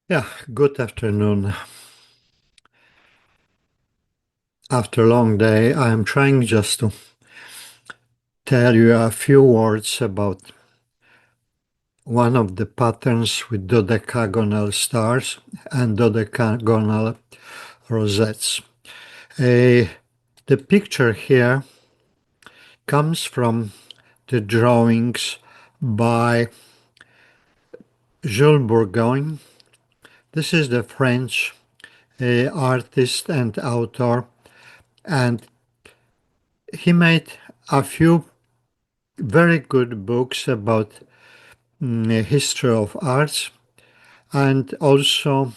Yeah, good afternoon. After a long day, I am trying just to tell you a few words about one of the patterns with dodecagonal stars and dodecagonal rosettes. Uh, the picture here comes from the drawings by Jules Bourgoin. This is the French artist and author, and he made a few very good books about history of arts and also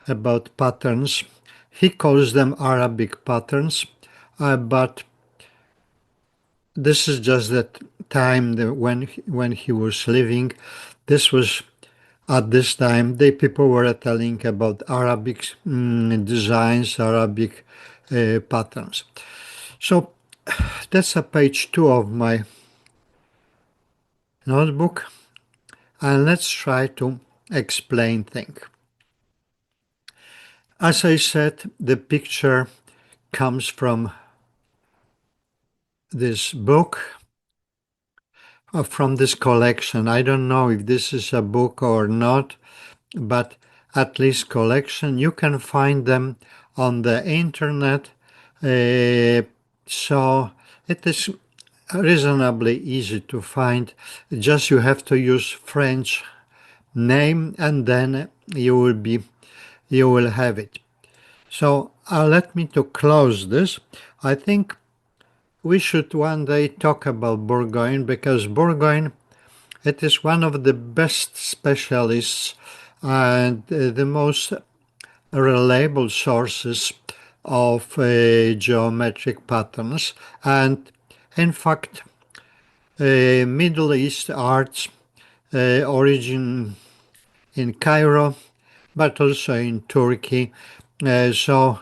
about patterns. He calls them Arabic patterns, but this is just that time when he was living. This was at this time the people were telling about Arabic designs, Arabic patterns. So that's a page 2 of my notebook, and let's try to explain things. As I said, the picture comes from this book, from this collection. I don't know if this is a book or not, but at least collection. You can find them on the internet. So it is reasonably easy to find. Just you have to use French name and then you will have it. So let me to close this. I think we should one day talk about Bourgoin because Bourgoin it is one of the best specialists and the most reliable sources of geometric patterns, and in fact Middle East arts origin in Cairo but also in Turkey. So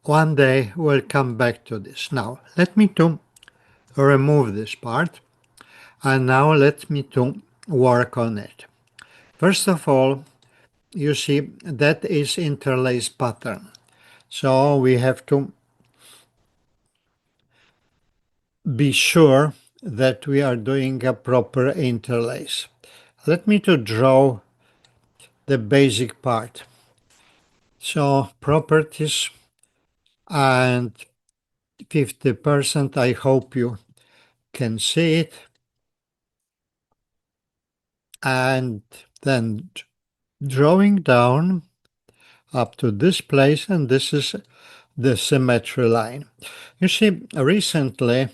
one day we'll come back to this. Now let me to remove this part. And now let me to work on it. First of all, you see that is interlace pattern. So we have to be sure that we are doing a proper interlace. Let me to draw the basic part. So properties and 50%, I hope you can see it. And then drawing down up to this place, and this is the symmetry line. You see, recently,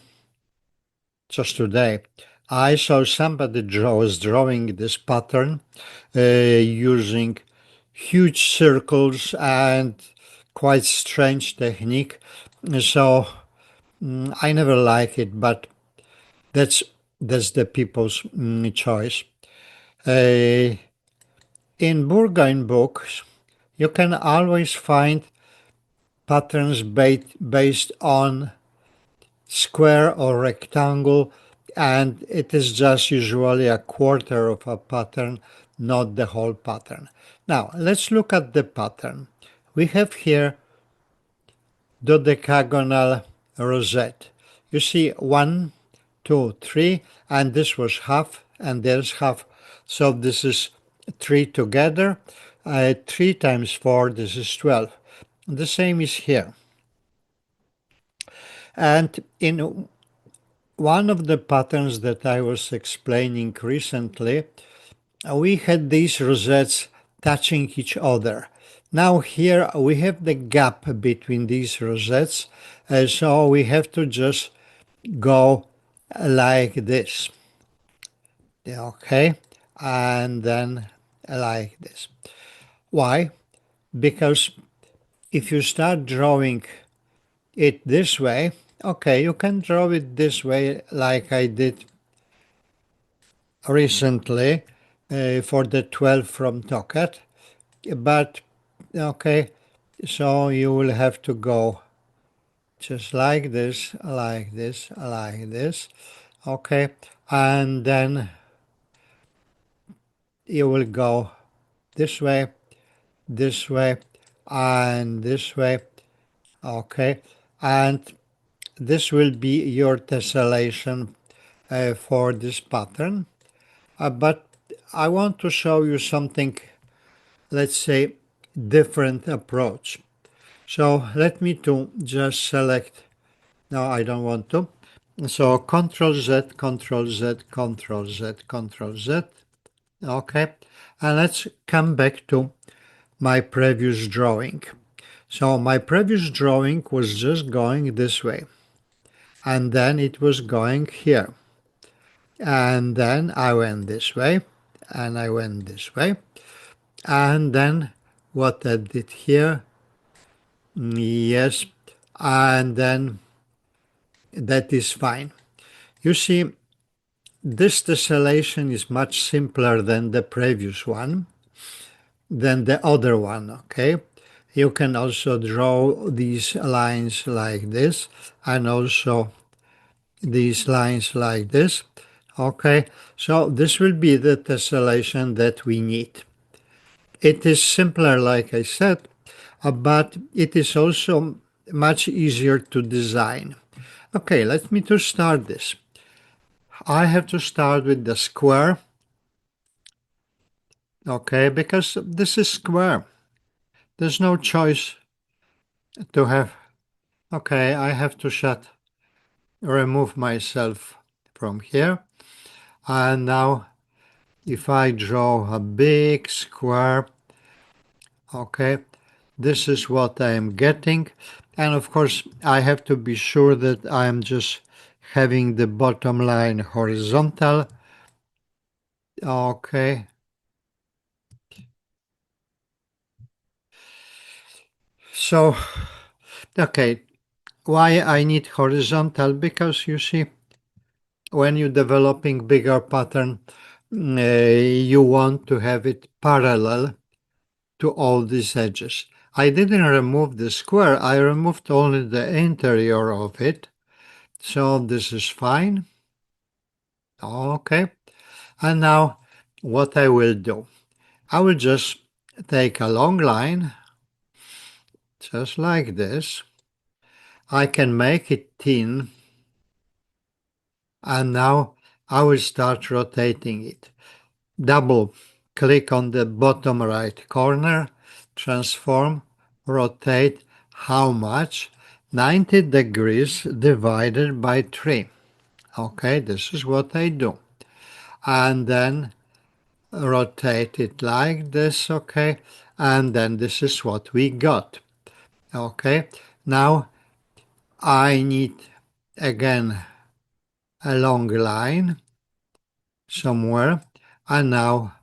just today, I saw somebody was drawing this pattern using huge circles and quite strange technique. So I never like it, but that's the people's choice. Uh, in Bourgoin books, you can always find patterns based on square or rectangle, and it is just usually a quarter of a pattern, not the whole pattern. Now let's look at the pattern. We have here dodecagonal rosette. You see 1, 2, 3, and this was half and there's half, so this is 3 together. 3 times 4, this is 12. The same is here. And in one of the patterns that I was explaining recently, we had these rosettes touching each other. Now here we have the gap between these rosettes, so we have to just go like this. Okay, and then like this. Why? Because if you start drawing it this way, okay, you can draw it this way like I did recently for the 12 from Tokat, but okay, so you will have to go just like this, like this, like this, okay, and then you will go this way, this way, and this way. Okay, and this will be your tessellation for this pattern. But I want to show you something, let's say, different approach. So let me to just select, no, I don't want to. So Control Z, Control Z, Control Z, Control Z. Okay, and let's come back to my previous drawing. So my previous drawing was just going this way, and then it was going here, and then I went this way, and I went this way, and then what I did here, yes, and then that is fine. You see, this tessellation is much simpler than the previous one, than the other one, okay? You can also draw these lines like this, and also these lines like this, okay? So this will be the tessellation that we need. It is simpler, like I said, but it is also much easier to design. Okay, let me to start this. I have to start with the square, okay, because this is square. There's no choice to have. Okay, I have to remove myself from here. And now if I draw a big square, okay, this is what I am getting. And of course, I have to be sure that I am just having the bottom line horizontal. Okay. So, okay, why I need horizontal? Because you see, when you're developing bigger pattern, you want to have it parallel to all these edges. I didn't remove the square, I removed only the interior of it. So this is fine. Okay. And now what I will do, I will just take a long line, just like this. I can make it thin, and now I will start rotating it. Double click on the bottom right corner, transform, rotate, how much? 90 degrees divided by 3. Okay, this is what I do. And then rotate it like this, okay, and then this is what we got. Okay, now I need again a long line somewhere, and now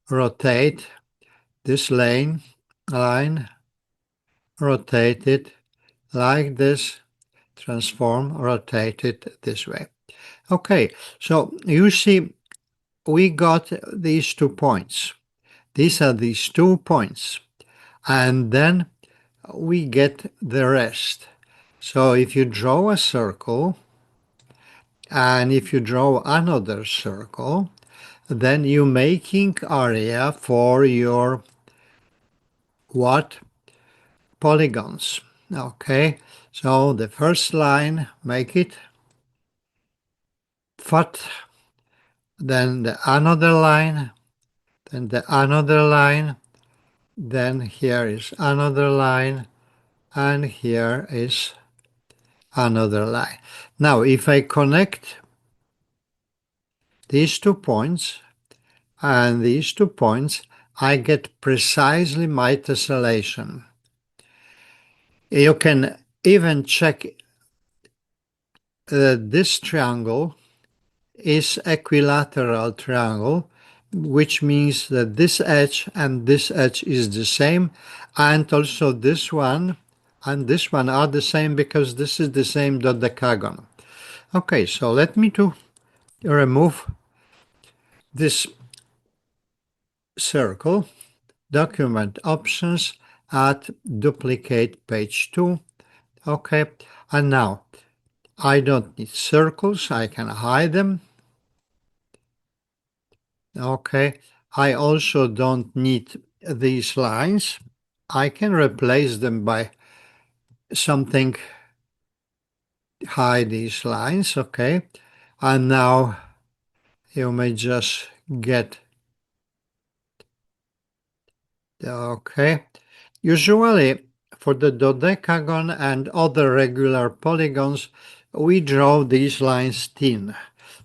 rotate this line, rotate it like this, transform, rotate it this way. Okay, so you see we got these 2 points. These are these 2 points, and then we get the rest. So if you draw a circle, and if you draw another circle, then you're making area for your what? Polygons. Okay, so the first line, make it foot, then the another line, then the another line, then here is another line, and here is another line. Now, if I connect these 2 points and these 2 points, I get precisely my tessellation. You can even check that this triangle is equilateral triangle, which means that this edge and this edge is the same, and also this one and this one are the same because this is the same dodecagonal. Okay, so let me to remove this circle, document options, add duplicate page 2. Okay, and now I don't need circles, I can hide them. Okay, I also don't need these lines. I can replace them by something, hide these lines, okay? And now you may just get, okay. Usually for the dodecagon and other regular polygons, we draw these lines thin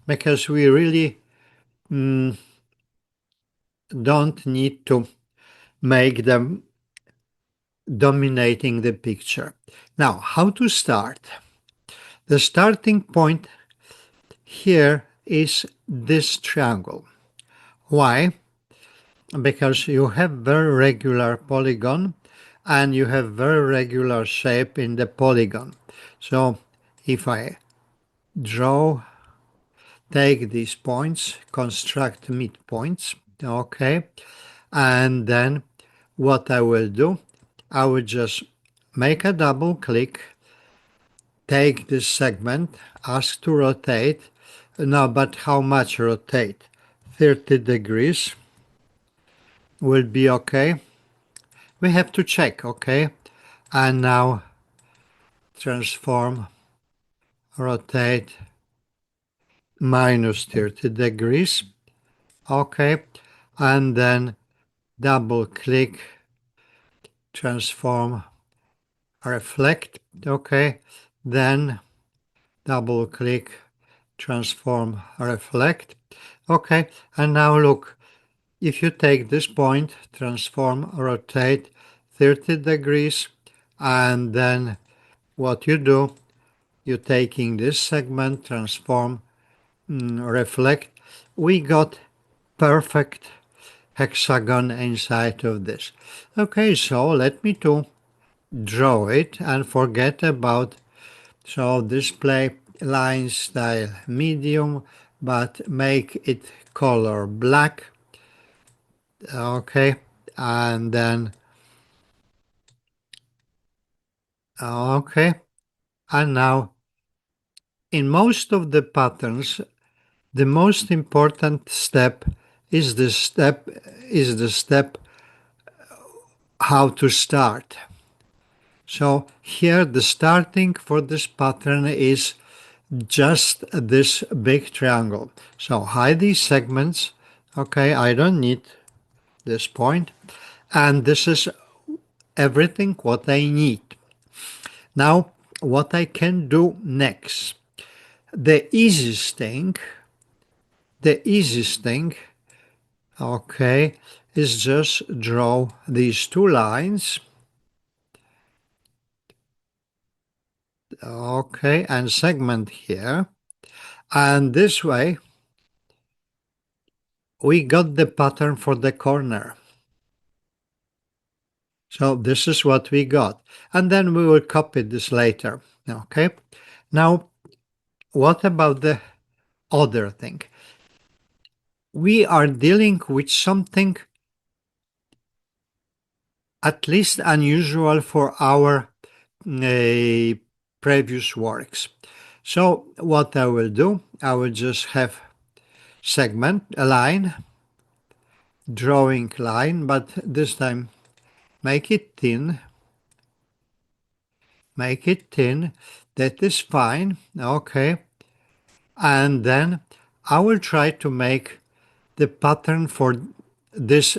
because we really don't need to make them dominating the picture. Now, how to start? The starting point here is this triangle. Why? Because you have very regular polygon and you have very regular shape in the polygon. So if I draw, take these points, construct midpoints, okay, and then what I will do, I will just make a double click, take this segment, ask to rotate. Now, but how much rotate? 30 degrees will be okay. We have to check, okay? And now transform, rotate minus 30 degrees, okay? And then double click, transform, reflect, okay? Then double click, transform, reflect, okay? And now look, if you take this point, transform, rotate 30 degrees, and then what you do, you're taking this segment, transform, reflect, we got perfect hexagon inside of this. Okay, so let me to draw it and forget about, so display line style medium, but make it color black, okay, and then, okay, and now in most of the patterns, the most important step is the step how to start. So here the starting for this pattern is just this big triangle. So hide these segments. Okay, I don't need this point. And this is everything what I need. Now, what I can do next. The easiest thing, okay, is just draw these two lines, okay, and segment here. And this way, we got the pattern for the corner. So this is what we got. And then we will copy this later, okay? Now, what about the other thing? We are dealing with something at least unusual for our previous works. So what I will do, I will just have segment, a line, drawing line, but this time make it thin, that is fine, okay. And then I will try to make the pattern for this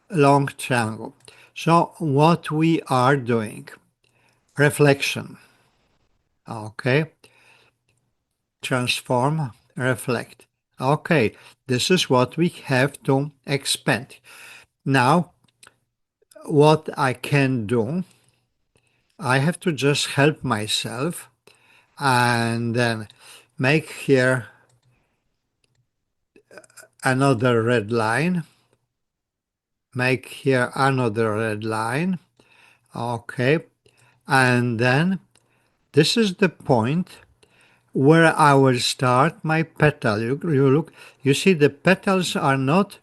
long triangle. So what we are doing, reflection, okay, transform, reflect. Okay, this is what we have to expand. Now, what I can do, I have to just help myself and then make here another red line, make here another red line, okay, and then this is the point where I will start my petal. You see the petals are not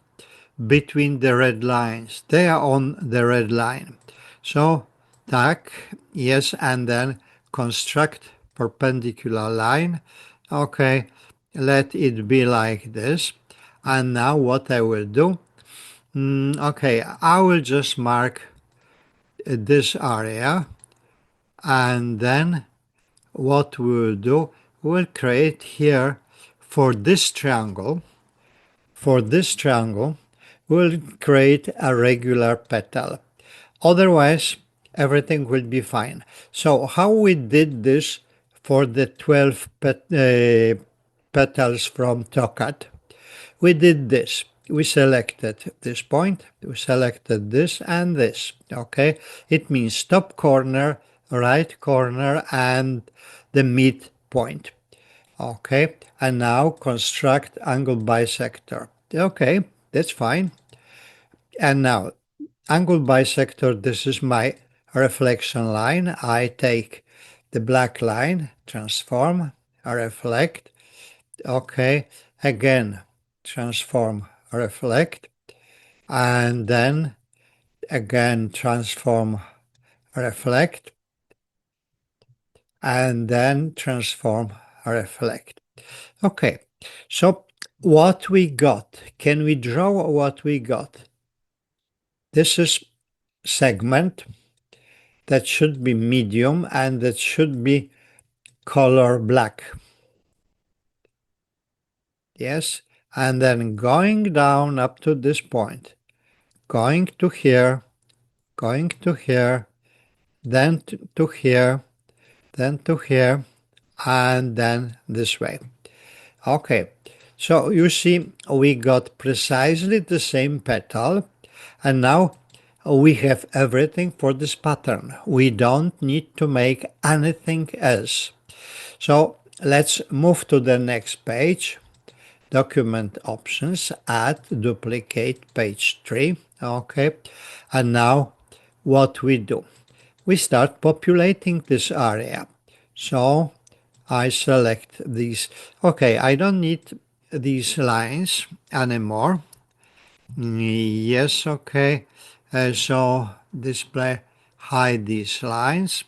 between the red lines, they are on the red line. So, tack, yes, and then construct perpendicular line. Okay, let it be like this. And now what I will do, Okay, I will just mark this area, and then what we'll do, we'll create here for this triangle, we'll create a regular petal. Otherwise, everything will be fine. So how we did this for the 12 petals from Tokat? We did this. We selected this point, we selected this and this. Okay, it means top corner, right corner, and the midpoint. Okay, and now construct angle bisector. Okay, that's fine. And now angle bisector, this is my reflection line. I take the black line, transform, reflect. Okay, again, transform, reflect, and then again transform, reflect, and then transform, reflect. Okay, so what we got, can we draw what we got? This is segment that should be medium and that should be color black. Yes, and then going down up to this point, going to here, going to here, then to here, then to here, and then this way. Okay, so you see we got precisely the same petal, and now we have everything for this pattern. We don't need to make anything else. So let's move to the next page. Document options, add, duplicate, page 3. Okay, and now what we do? We start populating this area. So I select these. Okay, I don't need these lines anymore. Yes, okay. So display, hide these lines.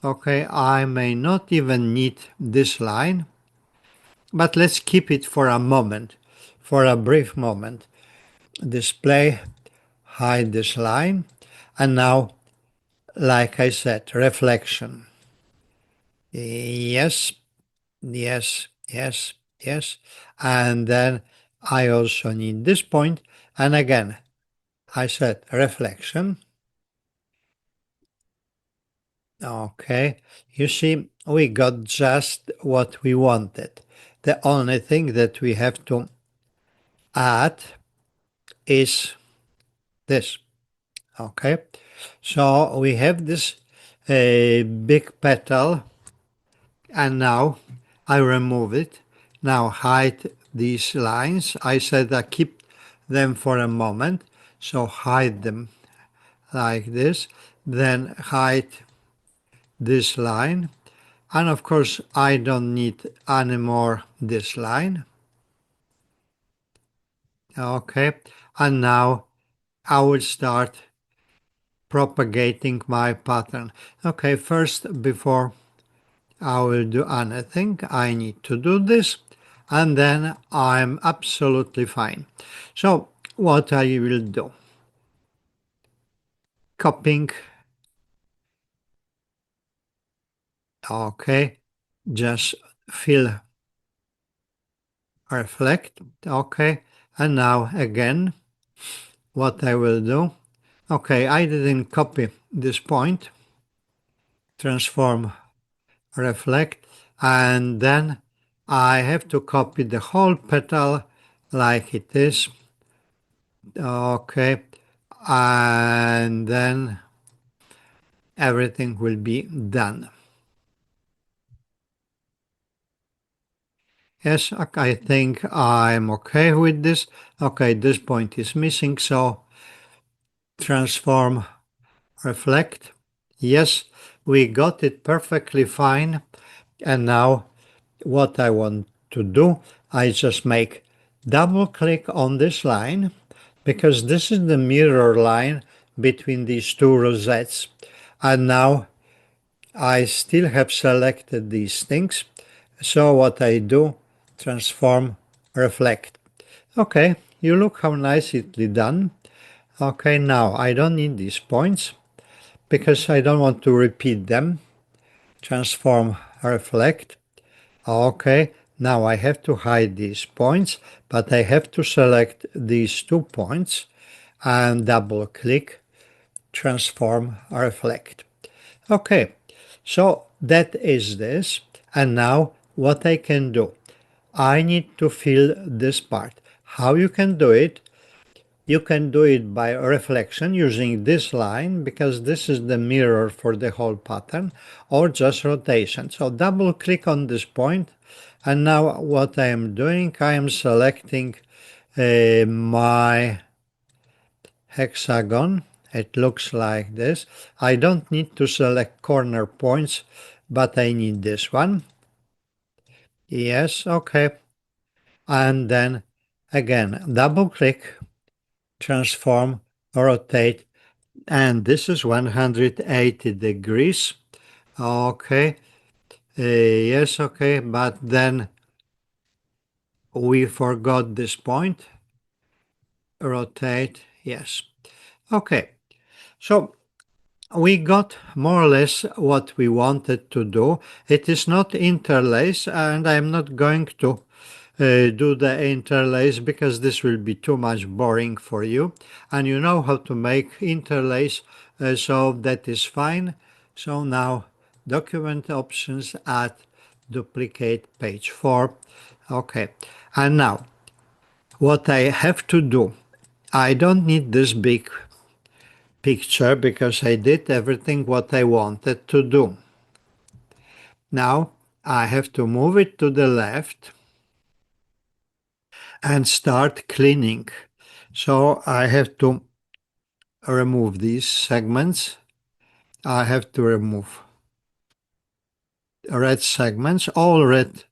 Okay, I may not even need this line, but let's keep it for a moment, for a brief moment. Display, hide this line, and now, like I said, reflection. Yes, yes, yes, yes. And then I also need this point, and again, I said reflection. Okay, you see, we got just what we wanted. The only thing that we have to add is this. Okay, so we have this big petal, and now I remove it. Now hide these lines. I said I keep them for a moment, so hide them like this. Then hide this line, and of course I don't need anymore this line. Okay, and now I will start propagating my pattern. Okay, first, before I will do anything, I need to do this, and then I'm absolutely fine. So what I will do, copying, okay, just fill, reflect, okay, and now again, what I will do, okay, I didn't copy this point, transform, reflect, and then I have to copy the whole petal like it is. Okay, and then everything will be done. Yes, I think I'm okay with this. Okay, this point is missing, so transform, reflect. Yes, we got it perfectly fine. And now what I want to do, I just make double click on this line, because this is the mirror line between these two rosettes. And now I still have selected these things. So what I do, transform, reflect. Okay, You look how nicely done. Okay, now I don't need these points because I don't want to repeat them. Transform, reflect. Okay, now I have to hide these points, but I have to select these 2 points and double click, transform, reflect. Okay, so that is this. And now what I can do, I need to fill this part. How you can do it? You can do it by reflection using this line because this is the mirror for the whole pattern, or just rotation. So double click on this point, and now what I am doing, I am selecting my hexagon. It looks like this. I don't need to select corner points, but I need this one. Yes, okay. And then again, double click, transform, rotate, and this is 180 degrees. Okay. Yes, okay, but then we forgot this point. Rotate, yes. Okay, so we got more or less what we wanted to do. It is not interlace, and I'm not going to do the interlace because this will be too much boring for you. And you know how to make interlace, so that is fine. So now document options, add duplicate page 4. Okay, and now what I have to do, I don't need this big picture because I did everything what I wanted to do. Now I have to move it to the left and start cleaning. So I have to remove these segments. I have to remove red segments, all red.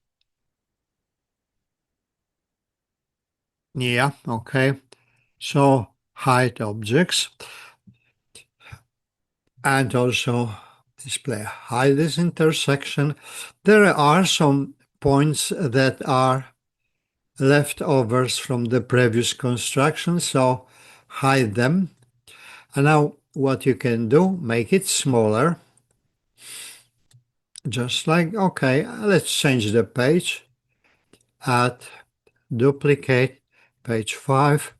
Yeah, okay. So hide objects and also display hide this intersection. There are some points that are leftovers from the previous construction, so hide them. And now what you can do, make it smaller. Just like, okay, let's change the page. Add, duplicate, page 5.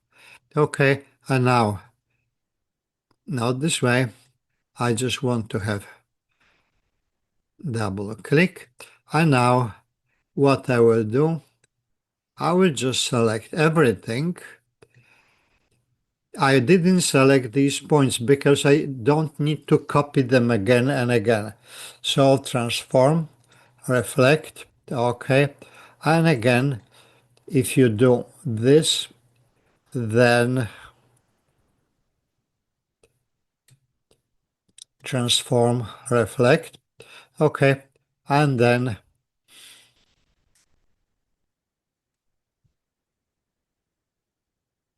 Okay, and now, not this way. I just want to have double click. And now what I will do, I will just select everything. I didn't select these points because I don't need to copy them again and again. So transform, reflect, okay. And again, if you do this, then transform, reflect, okay. And then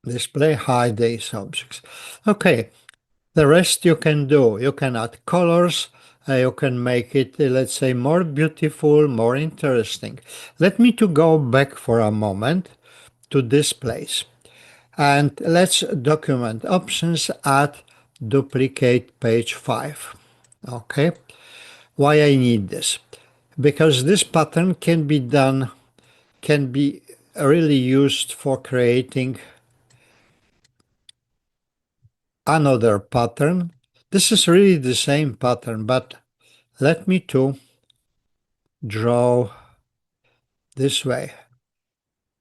display hide these objects. Okay, the rest you can do. You can add colors, you can make it, let's say, more beautiful, more interesting. Let me to go back for a moment to this place. And let's document options, add duplicate page 5. Okay, why I need this? Because this pattern can be really used for creating another pattern. This is really the same pattern, but let me to draw this way.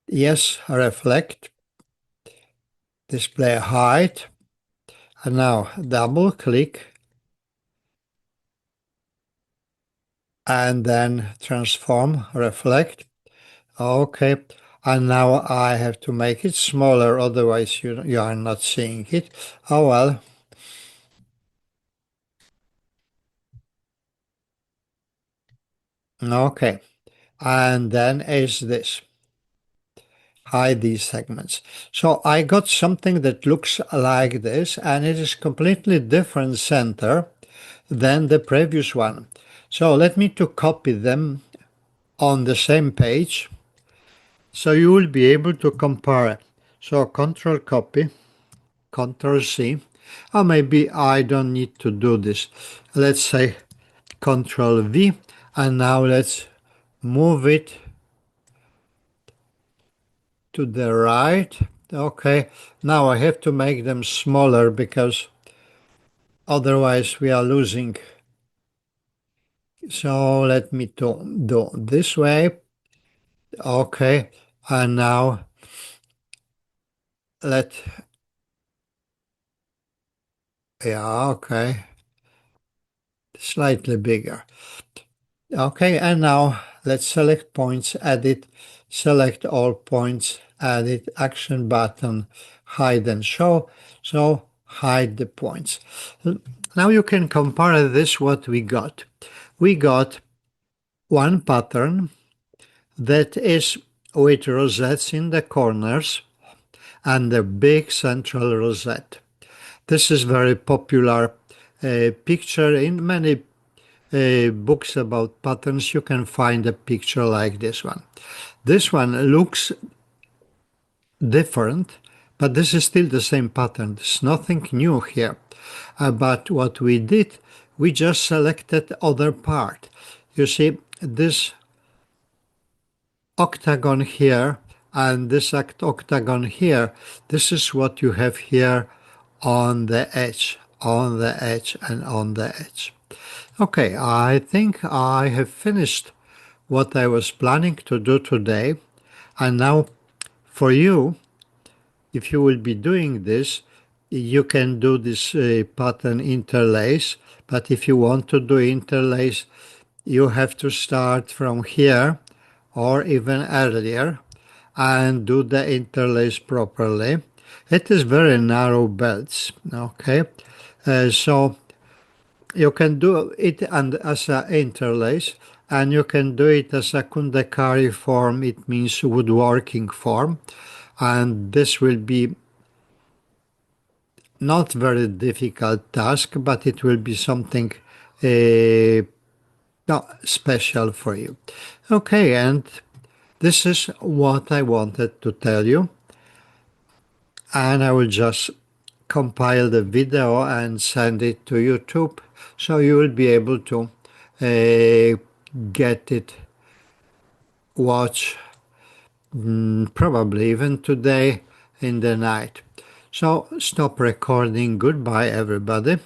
Yes, reflect, display height, and now double click, and then transform, reflect. Okay, and now I have to make it smaller, otherwise you are not seeing it. Oh well. Okay, and then is this. Hide these segments. So I got something that looks like this, and it is completely different center than the previous one. So let me to copy them on the same page, so you will be able to compare So Control copy, Control C, or maybe I don't need to do this. Let's say Control V, and now let's move it to the right. Okay, now I have to make them smaller because otherwise we are losing. So let me do this way. Okay, and now let, yeah, okay, slightly bigger. Okay, and now let's select points, edit, select all points, edit, action button, hide and show. So hide the points. Now you can compare this what we got. We got one pattern that is with rosettes in the corners and a big central rosette. This is very popular picture in many books about patterns. You can find a picture like this one. This one looks different, but this is still the same pattern. There's nothing new here. But what we did, we just selected other part. You see, this octagon here and this octagon here, this is what you have here on the edge, on the edge, and on the edge. Okay, I think I have finished what I was planning to do today. And now for you, if you will be doing this, you can do this pattern interlace. But if you want to do interlace, you have to start from here or even earlier and do the interlace properly. It is very narrow belts, okay? So you can do it as an interlace, and you can do it as a kundakari form. It means woodworking form, and this will be not very difficult task, but it will be something special for you. Okay, and this is what I wanted to tell you, and I will just compile the video and send it to YouTube, so you will be able to get it, watch, probably even today in the night. So stop recording. Goodbye, everybody.